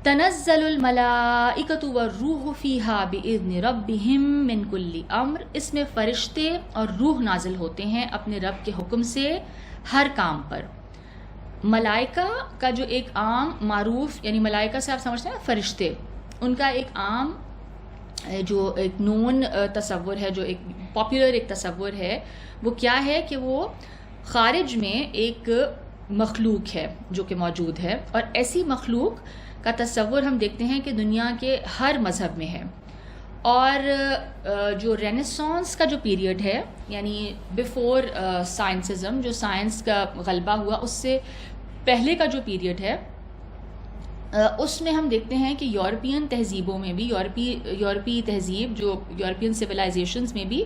تنزل الملائکۃ والروح فیہا بإذن ربہم من کل امر، اس میں فرشتے اور روح نازل ہوتے ہیں اپنے رب کے حکم سے ہر کام پر۔ ملائکہ کا جو ایک عام معروف، یعنی ملائکہ سے آپ سمجھتے ہیں نا فرشتے، ان کا ایک عام جو ایک نون تصور ہے، جو ایک پاپولر ایک تصور ہے، وہ کیا ہے کہ وہ خارج میں ایک مخلوق ہے جو کہ موجود ہے، اور ایسی مخلوق کا تصور ہم دیکھتے ہیں کہ دنیا کے ہر مذہب میں ہے۔ اور جو رینیسانس کا جو پیریڈ ہے، یعنی بیفور سائنسزم، جو سائنس کا غلبہ ہوا اس سے پہلے کا جو پیریڈ ہے، اس میں ہم دیکھتے ہیں کہ یورپین تہذیبوں میں بھی، یورپی تہذیب، جو یورپین سویلائزیشنز میں بھی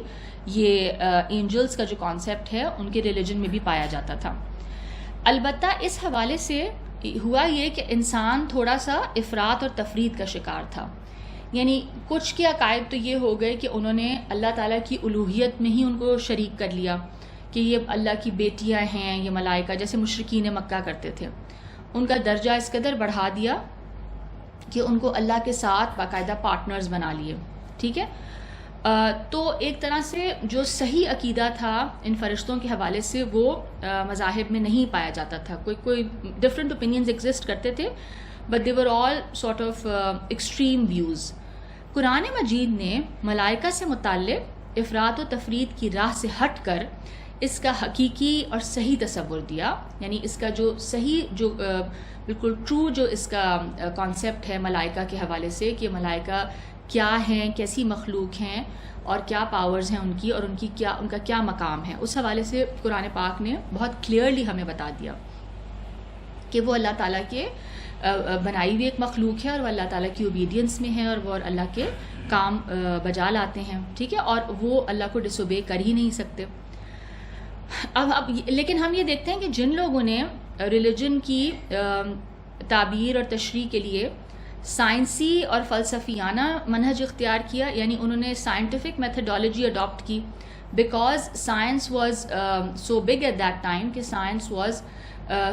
یہ اینجلز کا جو کانسیپٹ ہے ان کے ریلیجن میں بھی پایا جاتا تھا۔ البتہ اس حوالے سے ہوا یہ کہ انسان تھوڑا سا افراط اور تفرید کا شکار تھا، یعنی کچھ کے عقائد تو یہ ہو گئے کہ انہوں نے اللہ تعالیٰ کی الوہیت میں ہی ان کو شریک کر لیا کہ یہ اللہ کی بیٹیاں ہیں، یہ ملائکہ، جیسے مشرکین مکہ کرتے تھے، ان کا درجہ اس قدر بڑھا دیا کہ ان کو اللہ کے ساتھ باقاعدہ پارٹنرز بنا لیے، ٹھیک ہے۔ تو ایک طرح سے جو صحیح عقیدہ تھا ان فرشتوں کے حوالے سے وہ مذاہب میں نہیں پایا جاتا تھا، کوئی ڈفرینٹ اوپینینز ایگزسٹ کرتے تھے، but they were all sort of extreme views. Quran مجید نے ملائکہ سے متعلق افراط و تفرید کی راہ سے ہٹ کر اس کا حقیقی اور صحیح تصور دیا، یعنی اس کا جو صحیح، جو بالکل ٹرو جو اس کا کانسیپٹ ہے ملائکہ کے حوالے سے، کہ ملائکہ کیا ہیں، کیسی مخلوق ہیں، اور کیا پاورز ہیں ان کی، اور ان کا کیا مقام ہے، اس حوالے سے قرآن پاک نے بہت کلیئرلی ہمیں بتا دیا کہ وہ اللہ تعالیٰ کے بنائی ہوئی ایک مخلوق ہے، اور وہ اللہ تعالیٰ کی اوبیڈینس میں ہے، اور وہ اللہ کے کام بجا لاتے ہیں، ٹھیک ہے، اور وہ اللہ کو ڈس اوبے کر ہی نہیں سکتے۔ اب لیکن ہم یہ دیکھتے ہیں کہ جن لوگوں نے ریلیجن کی تعبیر اور تشریح کے لیے سائنسی اور فلسفیانہ منہج اختیار کیا، یعنی انہوں نے سائنٹیفک میتھڈالوجی اڈاپٹ کی، because science was so big at that time, کہ science was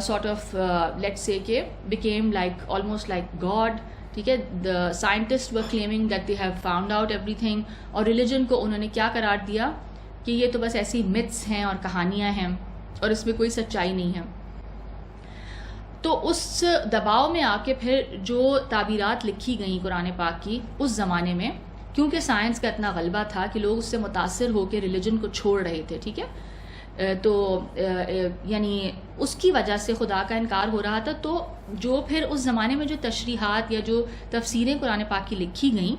sort of let's say کہ became like almost like God، ٹھیک ہے۔ the scientists were claiming that they have found out everything، اور religion کو انہوں نے کیا قرار دیا کہ یہ تو بس ایسی myths ہیں اور کہانیاں ہیں اور اس میں کوئی سچائی نہیں ہے۔ تو اس دباؤ میں آ کے پھر جو تعبیرات لکھی گئیں قرآن پاک کی اس زمانے میں، کیونکہ سائنس کا اتنا غلبہ تھا کہ لوگ اس سے متاثر ہو کے ریلیجن کو چھوڑ رہے تھے، ٹھیک ہے، تو یعنی اس کی وجہ سے خدا کا انکار ہو رہا تھا۔ تو جو پھر اس زمانے میں جو تشریحات یا جو تفسیریں قرآن پاک کی لکھی گئیں،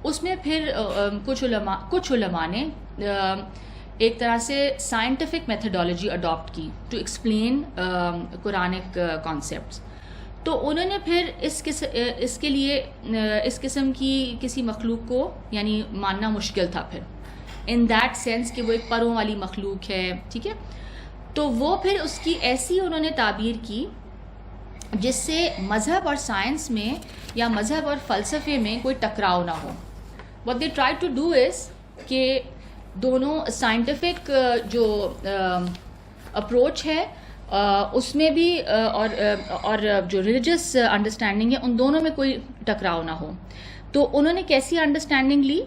اس میں پھر کچھ علماء نے ایک طرح سے سائنٹیفک میتھڈالوجی اڈاپٹ کی ٹو ایکسپلین قرآنک کانسیپٹس۔ تو انہوں نے پھر اس کے لیے اس قسم کی کسی مخلوق کو یعنی ماننا مشکل تھا پھر، ان دیٹ سینس کہ وہ ایک پروں والی مخلوق ہے، ٹھیک ہے۔ تو وہ پھر اس کی ایسی انہوں نے تعبیر کی جس سے مذہب اور سائنس میں یا مذہب اور فلسفے میں کوئی ٹکراؤ نہ ہو۔ what they try to do is کہ دونوں سائنٹیفک جو اپروچ ہے اس میں بھی اور جو ریلیجس انڈرسٹینڈنگ ہے ان دونوں میں کوئی ٹکراؤ نہ ہو۔ تو انہوں نے کیسی انڈرسٹینڈنگ لی؟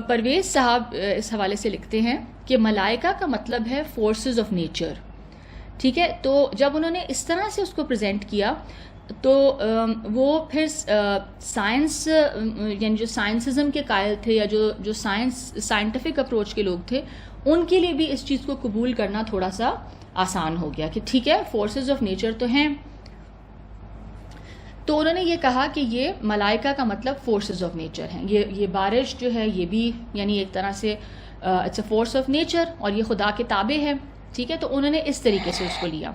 پرویز صاحب اس حوالے سے لکھتے ہیں کہ ملائکہ کا مطلب ہے فورسز آف نیچر، ٹھیک ہے۔ تو جب انہوں نے اس طرح سے اس کو پریزنٹ کیا تو وہ پھر سائنس یعنی جو سائنسزم کے قائل تھے یا جو سائنٹیفک اپروچ کے لوگ تھے ان کے لیے بھی اس چیز کو قبول کرنا تھوڑا سا آسان ہو گیا کہ ٹھیک ہے فورسز آف نیچر تو ہیں۔ تو انہوں نے یہ کہا کہ یہ ملائکہ کا مطلب فورسز آف نیچر ہیں، یہ بارش جو ہے یہ بھی یعنی ایک طرح سے it's a force of nature اور یہ خدا کے تابع ہے، ٹھیک ہے۔ تو انہوں نے اس طریقے سے اس کو لیا۔